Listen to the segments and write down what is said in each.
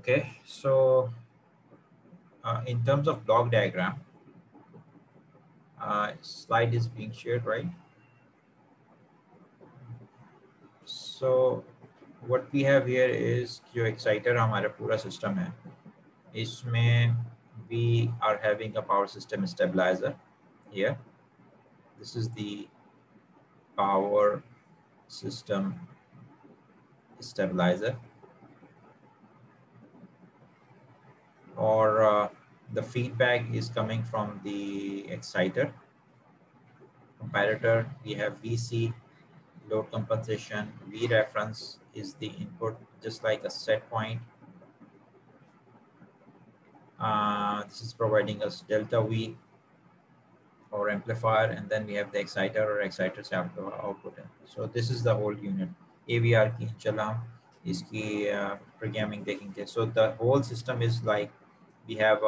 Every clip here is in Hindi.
Okay, so in terms of block diagram, slide is being shared, right? So what we have here is जो exciter हमारा पूरा system है, इसमें we are having a power system stabilizer here. This is the power system stabilizer, or the feedback is coming from the exciter. Comparator, we have VC, load compensation. V reference is the input, just like a set point. This is providing us delta V or amplifier, and then we have the exciter or exciter's output. So this is the whole unit. AVR की चला इसकी programming देखेंगे. So the whole system is like we have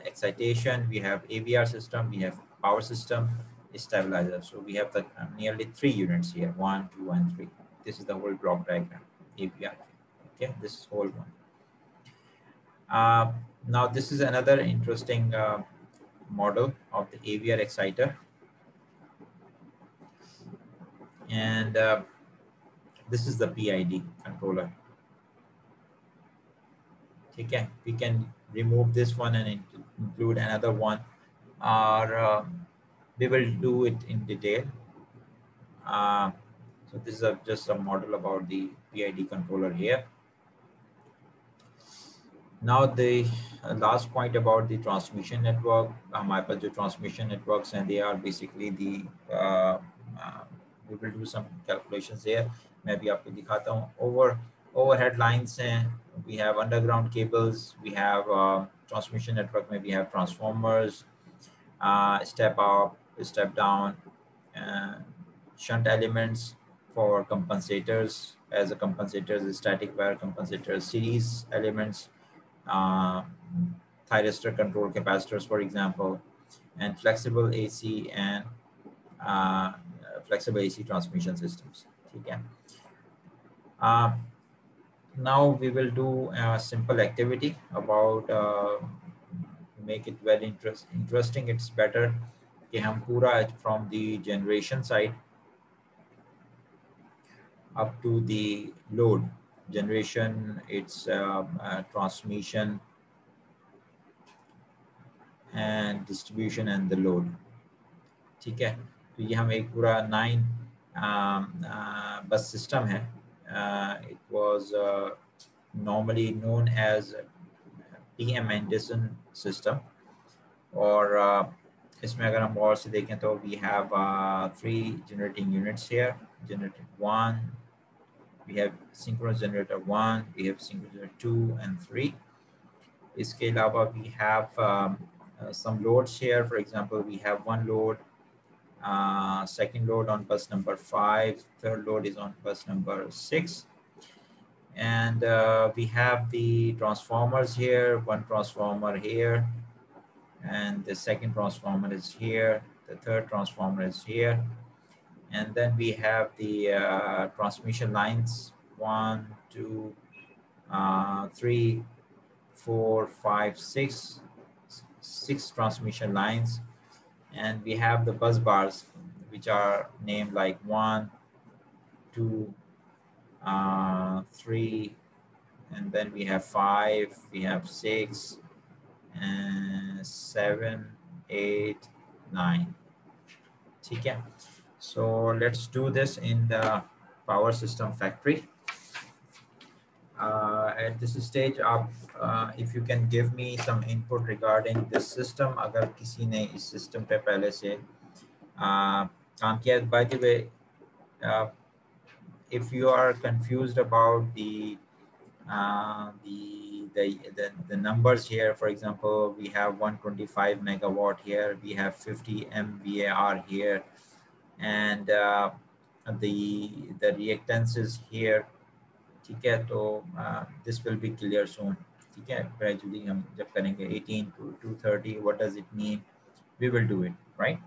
excitation, we have AVR system, we have power system, stabilizer. So we have the nearly 3 units here, 1, 2, and 3. This is the whole block diagram, AVR. Okay, this is whole one. Now this is another interesting model of the AVR exciter, and this is the PID controller. Okay, we can remove this one and include another one, or we will do it in detail. So this is just a model about the PID controller here. Now the last point about the transmission network. हमारे पास जो transmission networks हैं, they are basically the we will do some calculations here. मैं भी आपको दिखाता हूँ. Overhead lines हैं. We have underground cables. We have transmission network. Maybe we have transformers, step up, step down, shunt elements for compensators. As a compensators, static wire compensators, series elements, thyristor control capacitors, for example, and flexible AC and flexible AC transmission systems. Okay. Now we will do a simple activity about make it very interesting. It's better कि हम पूरा from the generation side up to the load generation, its transmission and distribution and the load. ठीक है, तो ये हम एक पूरा 9 bus system है. It was normally known as PM Anderson system, और इसमें अगर हम और से देखें तो we have 3 generating units here. Generator 1, we have synchronous generator 1, we have synchronous generator 2 and 3. इसके अलावा we have some loads here. For example, we have one load, second load on bus number 5, third load is on bus number 6, and we have the transformers here. One transformer here, and the second transformer is here, the third transformer is here, and then we have the transmission lines, 1, 2, 3, 4, 5, 6 transmission lines, and we have the bus bars, which are named like 1, 2, 3, and then we have 5, we have 6, and 7, 8, 9. Okay, so let's do this in the power system factory. At this stage, if you can give me some input regarding this system, अगर किसी ने इस system पे पहले से काम किया. By the way, if you are confused about the numbers here, for example, we have 125 megawatt here, we have 50 MVAR here, and the reactances here. ठीक है, तो this will be clear soon. ठीक है, gradually हम जब करेंगे 18 to 230, what does it mean? We will do it, right?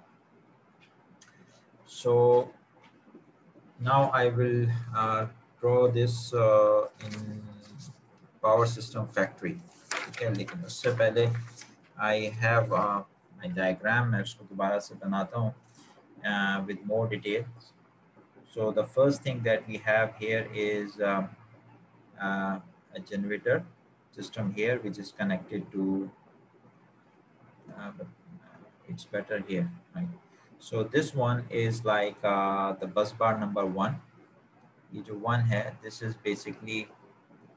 So now I will draw this in power system factory, ठीक है। लेकिन उससे पहले आई हैव माय डायग्राम, मैं उसको दोबारा से बनाता हूँ with more details. So the first thing that we have here is a generator system here, which is connected to but it's better here, right? So this one is like the bus bar number one. ये जो one है, this is basically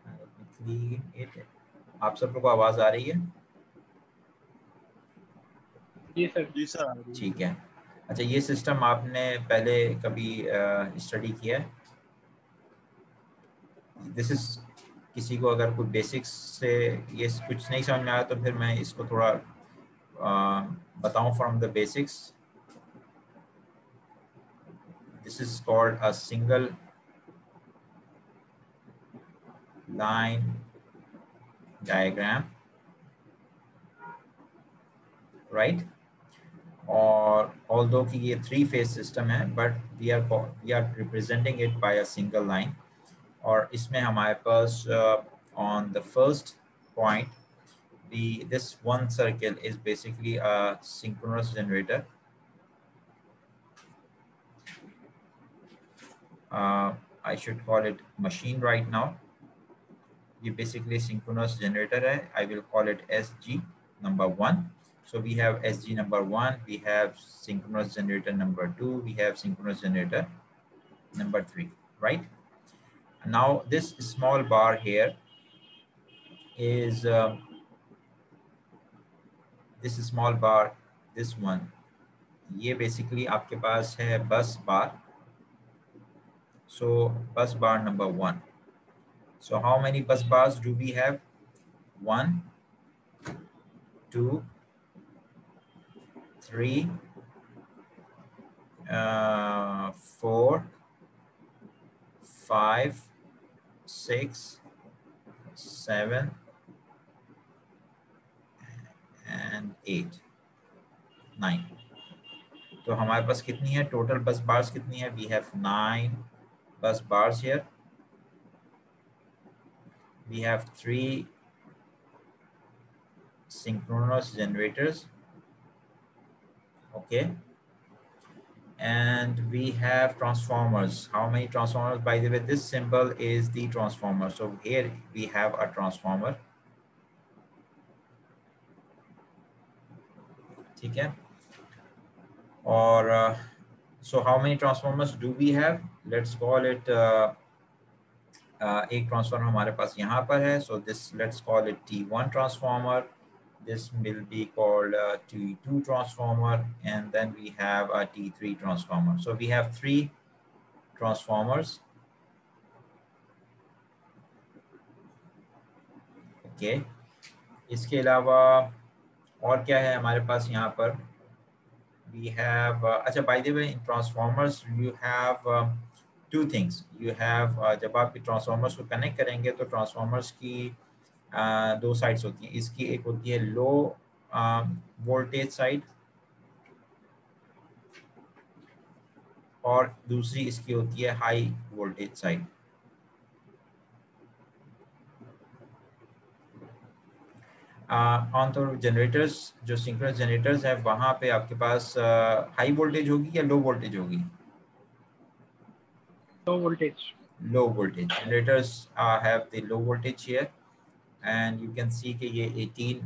let me clean it. आप सब लोगों को आवाज आ रही है? जी सर। जी सर। ठीक है। अच्छा, ये सिस्टम आपने पहले कभी स्टडी किया है? दिस इज, किसी को अगर कोई बेसिक्स से ये कुछ नहीं समझ में आया तो फिर मैं इसको थोड़ा बताऊं from the basics. This is called a single line diagram, right? और ऑल्दो कि ये 3 फेज सिस्टम है, but we are representing it by a single line. और इसमें हमारे पास on the first point this one circle is basically a synchronous generator. I should call it machine right now. ये basically synchronous generator है. I will call it SG number 1. So we have SG number 1, we have synchronous generator number 2, we have synchronous generator number 3, right? Now this small bar here is this small bar, this one, ये basically आपके पास है bus bar. So bus bar number 1. So how many bus bars do we have? 1, 2, 3, 4, 5, 6, 7 and 8, 9. तो हमारे पास कितनी है टोटल बस बार्स कितनी है? We have 9 bus bars here. We have 3 synchronous generators, okay, and we have transformers. How many transformers? By the way, this symbol is the transformer. So here we have a transformer, ठीक है। और so how many transformers do we have? Let's call it एक ट्रांसफार्मर हमारे पास यहाँ पर है, so this let's call it T1 transformer. This will be called T2 transformer, and then we have a T3 transformer. So we have 3 transformers, okay. इसके अलावा और क्या है हमारे पास यहाँ पर? We have अच्छा, by the way, in transformers you have 2 things. You have जब आप ट्रांसफार्मर्स को कनेक्ट करेंगे तो ट्रांसफार्मर्स की 2 साइड्स होती हैं। इसकी एक होती है लो वोल्टेज साइड और दूसरी इसकी होती है हाई वोल्टेज साइड। ऑन तो जनरेटर्स, जो सिंक्रोनस जनरेटर्स है, वहाँ पे आपके पास हाई वोल्टेज होगी या लो वोल्टेज होगी? Low voltage. Low voltage generators have the low voltage here, and you can see कि ये 18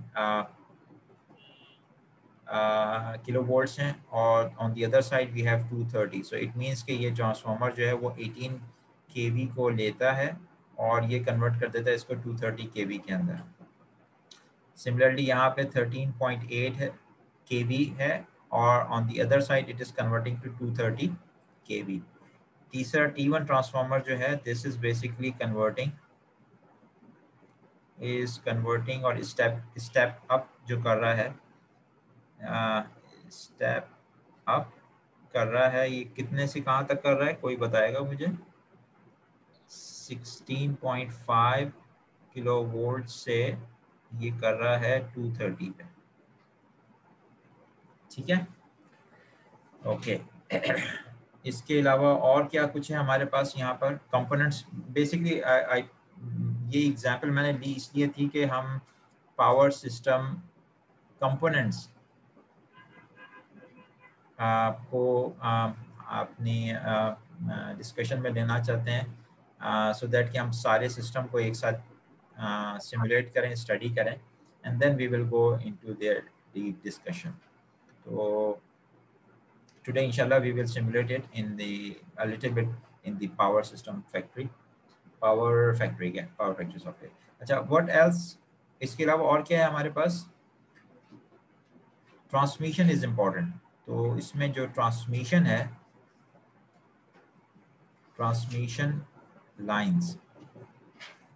किलो वोल्ट्स हैं, और on the other side we have 230. So it means कि ये ट्रांसफार्मर जो है वो 18 केवी को लेता है और ये कन्वर्ट कर देता है इसको 230 केवी के अंदर। सिमिलरली यहाँ पे 13.8 है केवी है, और on the other side it is converting to 230 KV. तीसरा T1 ट्रांसफार्मर जो है, दिस इज बेसिकली कन्वर्टिंग और स्टेप अप जो कर रहा है, स्टेप अप कर रहा है। ये कितने से कहाँ तक कर रहा है, कोई बताएगा मुझे? 16.5 किलो वोल्ट से ये कर रहा है 230 पे, ठीक है, ओके। इसके अलावा और क्या कुछ है हमारे पास यहाँ पर? कंपोनेंट्स बेसिकली ये एग्जांपल मैंने ली इसलिए थी कि हम पावर सिस्टम कंपोनेंट्स को अपनी डिस्कशन में लेना चाहते हैं सो दैट कि हम सारे सिस्टम को एक साथ सिमुलेट करें, स्टडी करें, and then we will go into their deep discussion. तो today inshallah we will simulate it in the a little bit in the power system factory, power factory क्या power factory software. अच्छा, what else इसके अलावा और क्या है हमारे पास? Transmission is important. तो इसमें जो ट्रांसमिशन है, ट्रांसमिशन लाइंस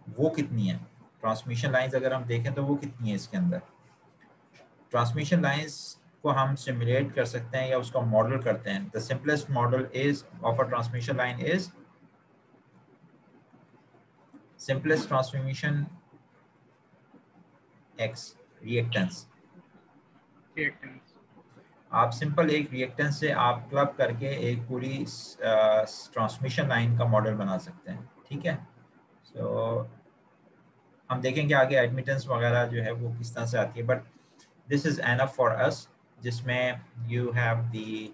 वो कितनी है? ट्रांसमिशन लाइंस अगर हम देखें तो वो कितनी है इसके अंदर? ट्रांसमिशन लाइंस को हम सिमुलेट कर सकते हैं या उसका मॉडल करते हैं. The simplest model is of a transmission line is simplest transformation x reactance. Reactance. आप सिंपल एक रिएक्टेंस से आप क्लब करके एक पूरी ट्रांसमिशन लाइन का मॉडल बना सकते हैं. ठीक है, सो हम देखेंगे आगे एडमिटेंस वगैरह जो है वो किस तरह से आती है, but this is enough for us, जिसमें यू हैव दी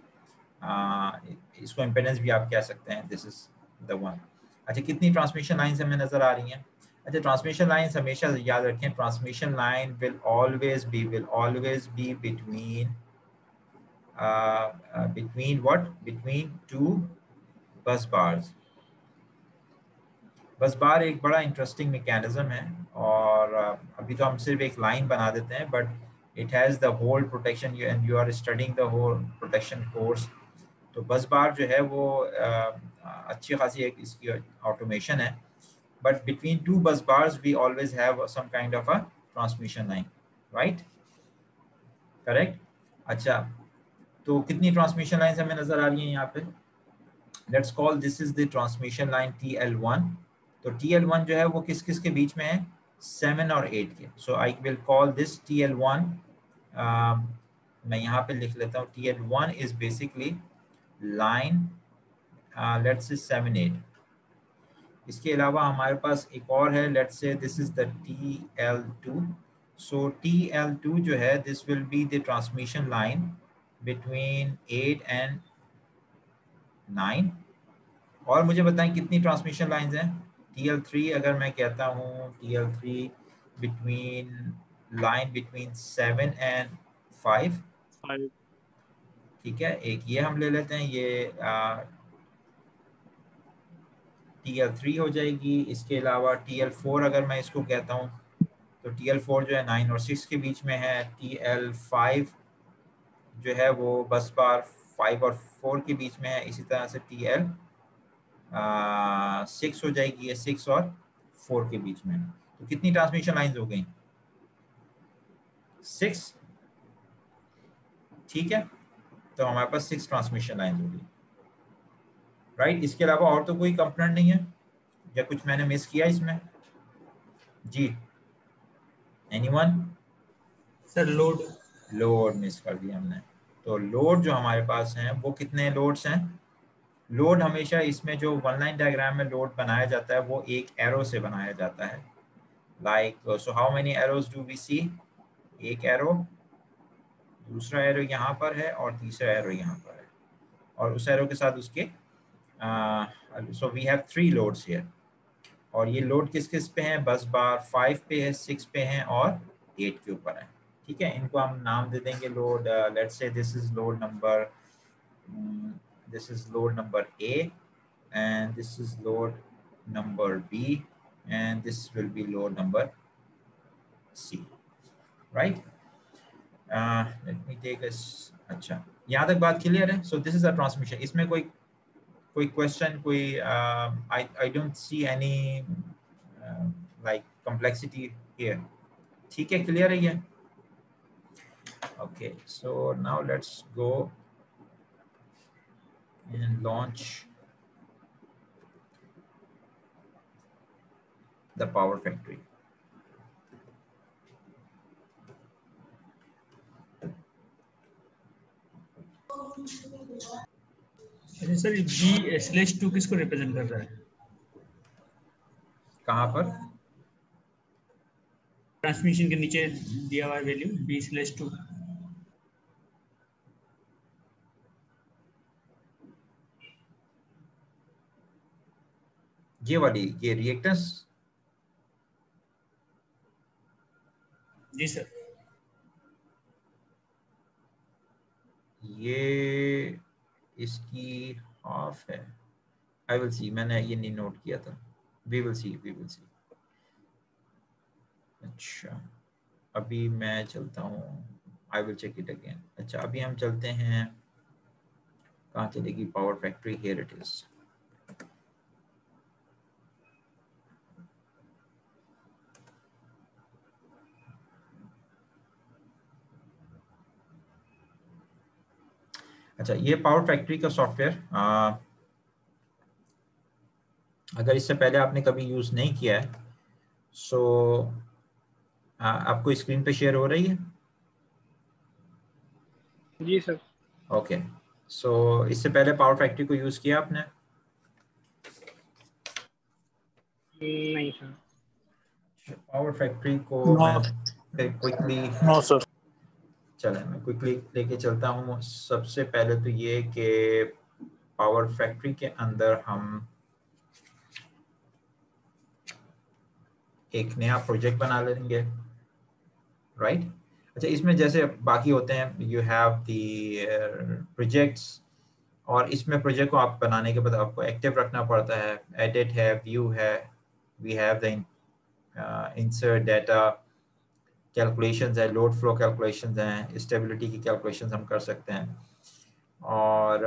इसको इम्पेडेंस भी आप कह सकते हैं. This is the one. अच्छा, कितनी ट्रांसमिशन लाइंस हमें नजर आ रही हैं? अच्छा, ट्रांसमिशन लाइंस हमेशा याद रखें, transmission line will always be between what? Between two bus bars. बस बार एक बड़ा इंटरेस्टिंग मैकेनिज्म है, और अभी तो हम सिर्फ एक लाइन बना देते हैं, but it has the whole protection and you are studying the whole protection course. तो बस बार जो है वो अच्छी खासी एक इसकी ऑटोमेशन है, but between two bus bars we always have some kind of a transmission line, right? Correct. अच्छा, तो कितनी ट्रांसमिशन लाइंस हमें नजर आ रही हैं यहाँ पे? Let's call this is the transmission line TL1. तो TL1 जो है वो किस किस के बीच में है? 7 और 8 के. So I will call this TL1. मैं यहाँ पे लिख लेता हूँ TL1 is basically line let's say 7 8. इसके अलावा हमारे पास एक और है, let's say this is the TL2. So TL2 जो है this will be the transmission line between 8 and 9. और मुझे बताएं कितनी ट्रांसमिशन लाइंस हैं? TL3 अगर मैं कहता हूँ TL3 between line between 7 and 5. 5. ठीक है, एक ये हम ले लेते हैं, ये TL3 हो जाएगी. इसके अलावा TL4 अगर मैं इसको कहता हूँ तो TL4 जो है 9 और 6 के बीच में है. TL5 जो है वो बस बार 5 और 4 के बीच में है. इसी तरह से TL6 हो जाएगी, ये 6 और 4 के बीच में. तो कितनी ट्रांसमिशन लाइंस हो गई? 6. ठीक है, तो हमारे पास 6 ट्रांसमिशन लाइंस होगी, राइट? इसके अलावा और तो कोई कंपोनेंट नहीं है या कुछ मैंने मिस किया इसमें? जी, anyone? Sir load. Load miss कर दिया हमने. तो लोड जो हमारे पास हैं वो कितने लोड्स हैं? लोड हमेशा इसमें जो वन लाइन डायग्राम में लोड बनाया जाता है वो एक एरो से बनाया जाता है. Like so how many arrows do we see? एक एरो, दूसरा एरो यहाँ पर है और तीसरा एरो यहाँ पर है, और उस एरो के साथ उसके so we have 3 loads here. और ये लोड किस किस पे हैं? बस बार 5 पे है, 6 पे हैं और 8 के ऊपर है. ठीक है, इनको हम नाम दे देंगे load. Let's say this is load number A and this is load number B and this will be load number C, right? Let me take a अच्छा, यहाँ तक बात क्लियर है? So this is a transmission. इसमें कोई क्वेश्चन, कोई I don't see any like complexity here. ठीक है, क्लियर है ये? Okay, so now let's go and launch the PowerFactory. अच्छा सर, G/2 किसको रिप्रेजेंट कर रहा है? कहाँ पर? ट्रांसमिशन के नीचे दिया हुआ वैल्यू b/2। ये वाली, ये रिएक्टेंस। जी सर। ये इसकी हाफ है। आई विल सी, मैंने ये नहीं नोट किया था। We will see, we will see. अच्छा, अभी मैं चलता हूँ, I will check it again. अच्छा, अभी हम चलते हैं, कहाँ चलेगी power factory? Here it is. अच्छा, ये पावर फैक्ट्री का सॉफ्टवेयर, अगर इससे पहले आपने कभी यूज नहीं किया है, सो आपको स्क्रीन पे शेयर हो रही है? जी सर। ओके, सो इससे पहले पावर फैक्ट्री को यूज किया आपने? नहीं सर। पावर फैक्ट्री को नो। मैं क्विकली, नो सर। चलें मैं क्विकली लेके चलता हूँ। सबसे पहले तो ये कि पावर फैक्ट्री के अंदर हम एक नया प्रोजेक्ट बना लेंगे, राइट? अच्छा, इसमें जैसे बाकी होते हैं, यू हैव द प्रोजेक्ट्स, और इसमें प्रोजेक्ट को आप बनाने के बाद आपको एक्टिव रखना पड़ता है। एडिट है, व्यू है, we have the insert data, calculations है, लोड फ्लो कैलकुलेशंस हैं, स्टेबिलिटी की कैलकुलेशंस हम कर सकते हैं, और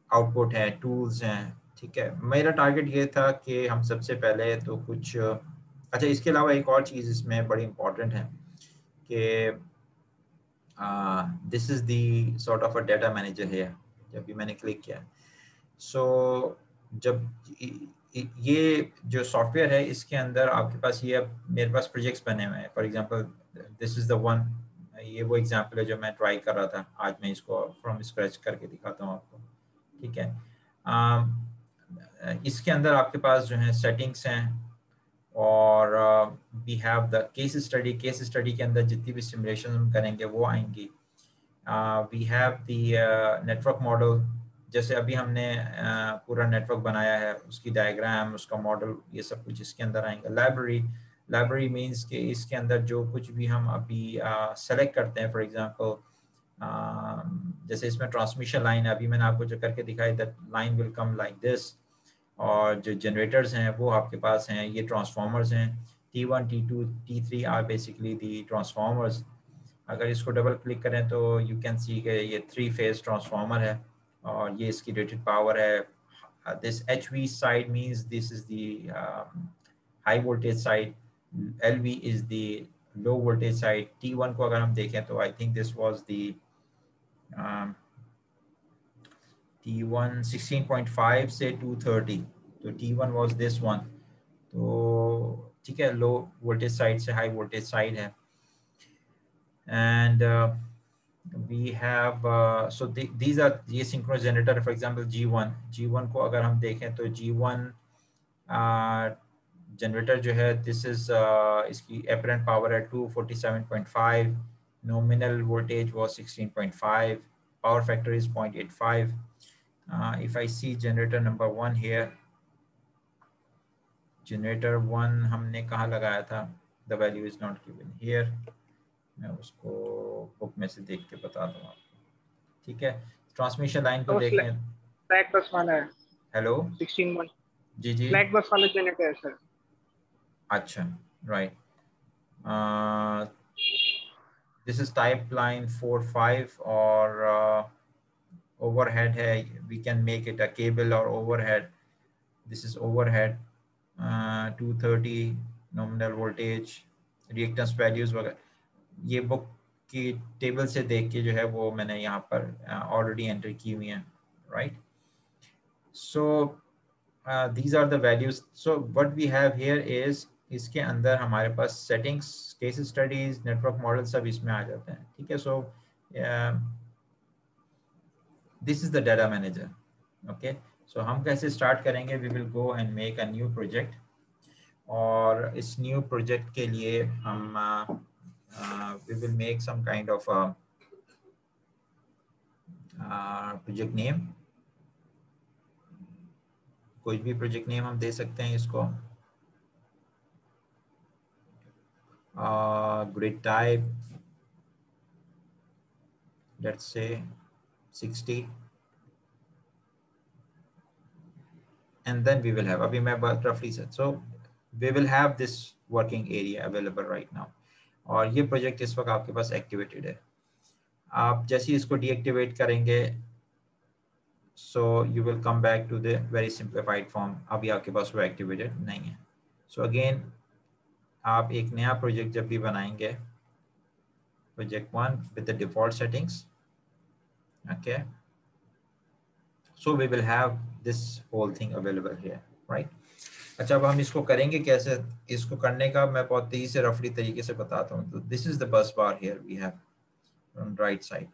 आउटपुट है, टूल्स हैं। ठीक है, मेरा टारगेट ये था कि हम सबसे पहले तो कुछ, अच्छा इसके अलावा एक और चीज़ इसमें बड़ी इम्पॉर्टेंट है कि this is the sort of a data manager है। जब भी मैंने क्लिक किया, सो जब ये जो सॉफ्टवेयर है, इसके अंदर आपके पास ये, अब मेरे पास प्रोजेक्ट्स बने हुए हैं। For example this is the one, ये वो एग्जांपल है जो मैं ट्राई कर रहा था। आज मैं इसको फ्रॉम स्क्रैच करके दिखाता हूँ आपको। ठीक है, इसके अंदर आपके पास जो है सेटिंग्स हैं, और we have the case study. Case study के अंदर जितनी भी सिमुलेशन हम करेंगे वो आएंगी। We have the network model, जैसे अभी हमने पूरा नेटवर्क बनाया है, उसकी डायग्राम, उसका मॉडल, ये सब कुछ इसके अंदर आएंगे। लाइब्रेरी, लाइब्रेरी मींस कि इसके अंदर जो कुछ भी हम अभी सेलेक्ट करते हैं, फॉर एग्जांपल जैसे इसमें ट्रांसमिशन लाइन है, अभी मैंने आपको जो करके दिखाई, that line will come like this. और जो जनरेटर्स हैं वो आपके पास हैं, ये ट्रांसफार्मर्स हैं, T1, T2, T3 are basically the transformers. अगर इसको डबल क्लिक करें तो यू कैन सी कि ये 3 फेज ट्रांसफार्मर है, और ये इसकी रेटेड पावर है। This HV side means this is the high voltage side, LV is the low voltage side. T1 को अगर हम देखें तो I think this was the T1 16.5 से 230, तो T1 वाज दिस वन। तो ठीक है, लो वोल्टेज साइड से हाई वोल्टेज साइड है। And we have so these are ये synchronous generator, for example G1 को अगर हम देखें तो G1 जनरेटर जो है, दिस इज इसकी apparent पावर है 247.5, nominal voltage was 16.5, power factor is 0.85. If I see generator number 1 here, generator 1 हमने कहाँ लगाया था? The value is not given here. मैं उसको बुक में से देख के बता दूँ आपको। ठीक है, ट्रांसमिशन लाइन को तो देखें। स्लैक बस वाला है। हेलो, 16 जी जी, स्लैक बस वाला जनरेटर है सर। अच्छा, right. This is type line 4-5, or overhead है, we can make it a cable or overhead. This is overhead 230 nominal voltage, reactance values वगैरह ये बुक की टेबल से देख के जो है वो मैंने यहाँ पर ऑलरेडी एंटर की हुई हैं, right? So these are the values. So what we have here is, इसके अंदर हमारे पास settings, case studies, network model सब इसमें आ जाते हैं। ठीक है, so this is the data manager. Okay, so हम कैसे स्टार्ट करेंगे? We will go and make a new project. और इस न्यू प्रोजेक्ट के लिए हम we will make some kind of project name, कोई भी प्रोजेक्ट नेम हम दे सकते हैं इसको। Grid type let's say 60 and then we will have, अभी मैं बात roughly said, so we will have this working area available right now। और ये प्रोजेक्ट इस वक्त आपके पास एक्टिवेटेड है। आप जैसे ही इसको डीएक्टिवेट करेंगे so you will come back to the very simplified form. अभी आपके पास वो एक्टिवेटेड नहीं है। सो अगेन आप एक नया प्रोजेक्ट जब भी बनाएंगे, project 1 with the default settings, okay, so we will have this whole thing available here, right. अच्छा, अब हम इसको करेंगे कैसे? इसको करने का मैं बहुत तेजी से रफली तरीके से बताता हूँ। तो this is the bus bar here we have on right side.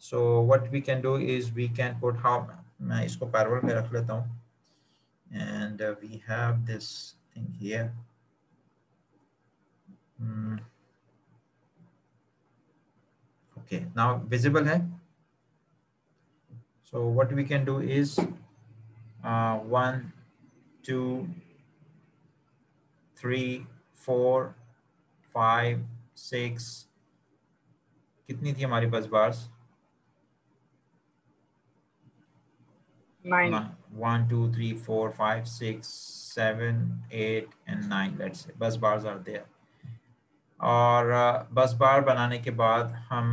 So what we can do is we can put how, मैं इसको पैरेलल में रख लेता हूँ and we have this thing here. Okay, now visible है। So what we can do is 1 2 3 4 5 6, कितनी थी हमारी बस bars? 9। 1 2 3 4 5 6 7 8 and 9, let's say bus bars are there। और बस बार बनाने के बाद हम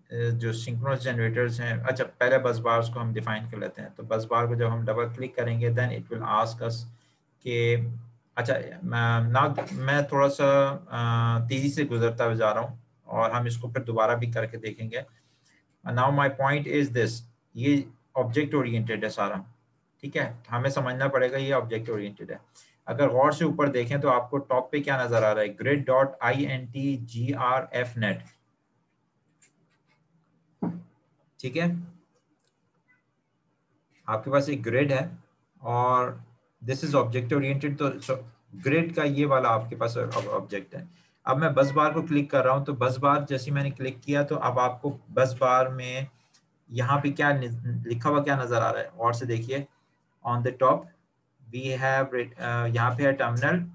जो सिंक्रोनस जनरेटर्स हैं, अच्छा पहले बस बार्स को हम डिफाइन कर लेते हैं। तो बस बार को जब हम डबल क्लिक करेंगे then it will ask us कि अच्छा, मैं थोड़ा सा तेज़ी से गुजरता हुआ जा रहा हूँ और हम इसको फिर दोबारा भी करके देखेंगे। Now my point is this, ये ऑब्जेक्ट ओरिएंटेड है सारा, ठीक है। हमें समझना पड़ेगा ये ऑब्जेक्ट ओरिएंटेड है। अगर गौर से ऊपर देखें तो आपको टॉप पे क्या नजर आ रहा है? ग्रिड डॉट INTGRF नेट, ठीक है। आपके पास एक ग्रिड है और दिस इज ऑब्जेक्ट ओरिएंटेड। तो ग्रिड का ये वाला आपके पास ऑब्जेक्ट है। अब मैं बस बार को क्लिक कर रहा हूं तो बस बार जैसे मैंने क्लिक किया तो अब आपको बस बार में यहाँ पे क्या लिखा हुआ क्या नजर आ रहा है? और से देखिए, on the top we have यहाँ पे है terminal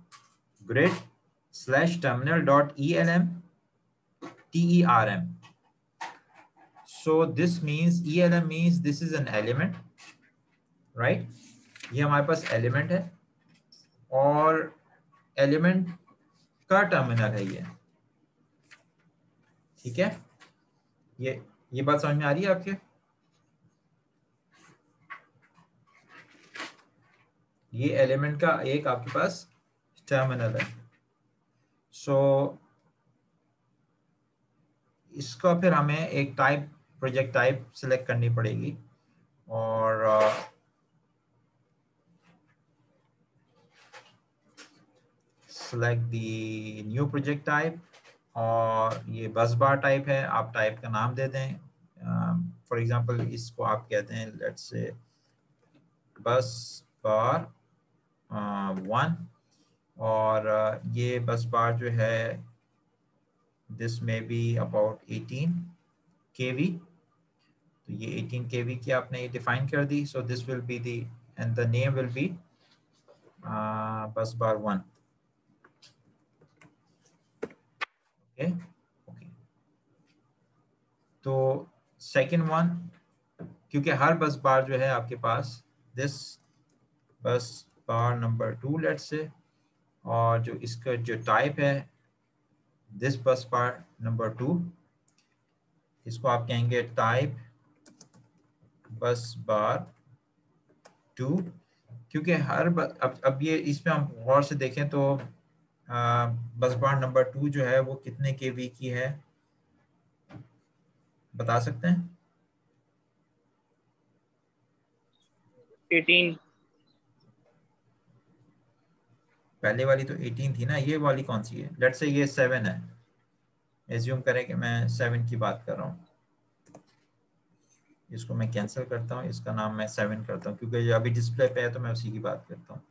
grid slash terminal dot elm term। so this means elm means this is an element, right? ये हमारे पास एलिमेंट है और एलिमेंट का टर्मिनल है ये, ठीक है। ये बात समझ में आ रही है आपके? ये एलिमेंट का एक आपके पास टर्मिनल है। सो इसका फिर हमें एक टाइप, प्रोजेक्ट टाइप सिलेक्ट करनी पड़ेगी और select the new project type और ये बस बार टाइप है, आप टाइप का नाम दे दें। फॉर एग्जांपल इसको आप कहते हैं लेट्स से बस बार 1 और ये बस बार जो है दिस में बी अबाउट 18 kV। तो ये 18 kV की आपने ये डिफाइन कर दी। So this will be D and the name will be bus bar 1, okay okay. तो सेकंड वन, क्योंकि हर बस बार जो है आपके पास दिस बस बार नंबर 2 लेट्स से, और जो इसका जो टाइप है दिस बस बार नंबर 2, इसको आप कहेंगे टाइप बस बार 2। क्योंकि अब ये इसमें हम गौर से देखें तो बस बार नंबर 2 जो है वो कितने केवी की है बता सकते हैं? 18। पहले वाली तो 18 थी ना, ये वाली कौन सी है? लेट्स से ये 7 है, एज्यूम करें कि मैं 7 की बात कर रहा हूँ। इसको मैं कैंसिल करता हूँ, इसका नाम मैं 7 करता हूँ क्योंकि ये अभी डिस्प्ले पे है तो मैं उसी की बात करता हूँ।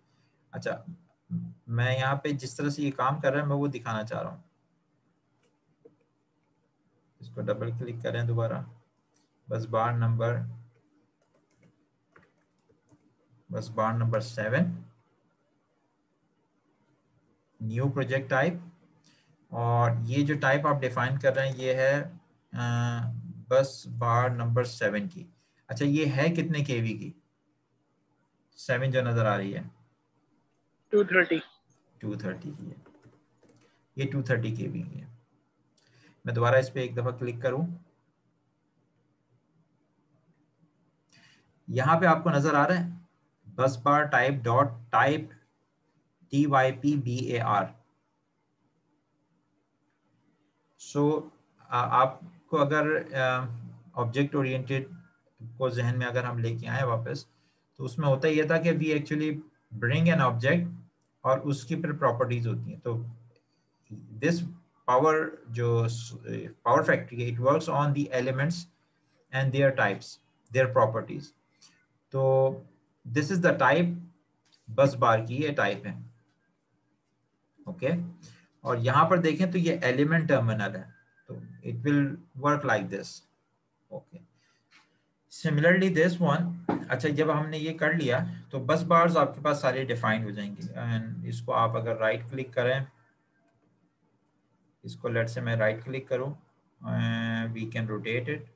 अच्छा, मैं यहाँ पे जिस तरह से ये काम कर रहा है मैं वो दिखाना चाह रहा हूँ। इसको डबल क्लिक करें दोबारा, बस बार नंबर 7, न्यू प्रोजेक्ट टाइप, और ये जो टाइप आप डिफाइन कर रहे हैं ये है बस बार नंबर 7 की। अच्छा ये है कितने केवी की? 7 जो नजर आ रही है 230। 230 की है, ये 230 केवी की है। मैं दोबारा इस पे एक दफा क्लिक करूं, यहाँ पे आपको नजर आ रहा है बस बार टाइप डॉट टाइप TYPBAR। सो आपको अगर ऑब्जेक्ट ओरिएंटेड को जहन में अगर हम लेके आए वापस, तो उसमें होता ये था कि we actually bring an object और उसकी फिर प्रॉपर्टीज होती हैं। तो दिस पावर जो power factory it works on the elements and their types, their properties. तो this is the type, bus bar की ये टाइप है। ओके और यहाँ पर देखें तो ये एलिमेंट टर्मिनल है, तो it will work like this. Okay similarly this one. अच्छा जब हमने ये कर लिया तो बस बार्स आपके पास सारे डिफाइन हो जाएंगे। एंड इसको आप अगर राइट क्लिक करें, इसको लेट से मैं राइट क्लिक करूं, we can rotate it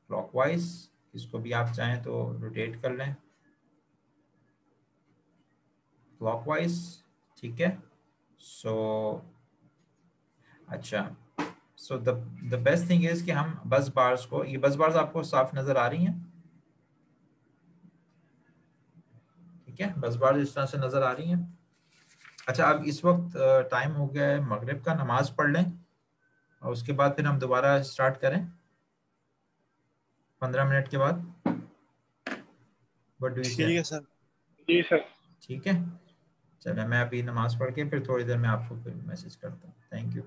clockwise. इसको भी आप चाहें तो रोटेट कर लें क्लॉकवाइज, ठीक है। सो अच्छा so the best thing is कि हम बस बार्स को, ये बस बार्स आपको साफ नजर आ रही हैं, ठीक है, बस बार्स इस तरह से नजर आ रही हैं। अच्छा अब इस वक्त टाइम हो गया है मगरिब का, नमाज पढ़ लें और उसके बाद फिर हम दोबारा स्टार्ट करें 15 मिनट के बाद। व्हाट डू यू से? ठीक है सर। जी सर। ठीक है चलिए, मैं अभी नमाज पढ़ के फिर थोड़ी देर में आपको फिर मैसेज करता हूँ। Thank you.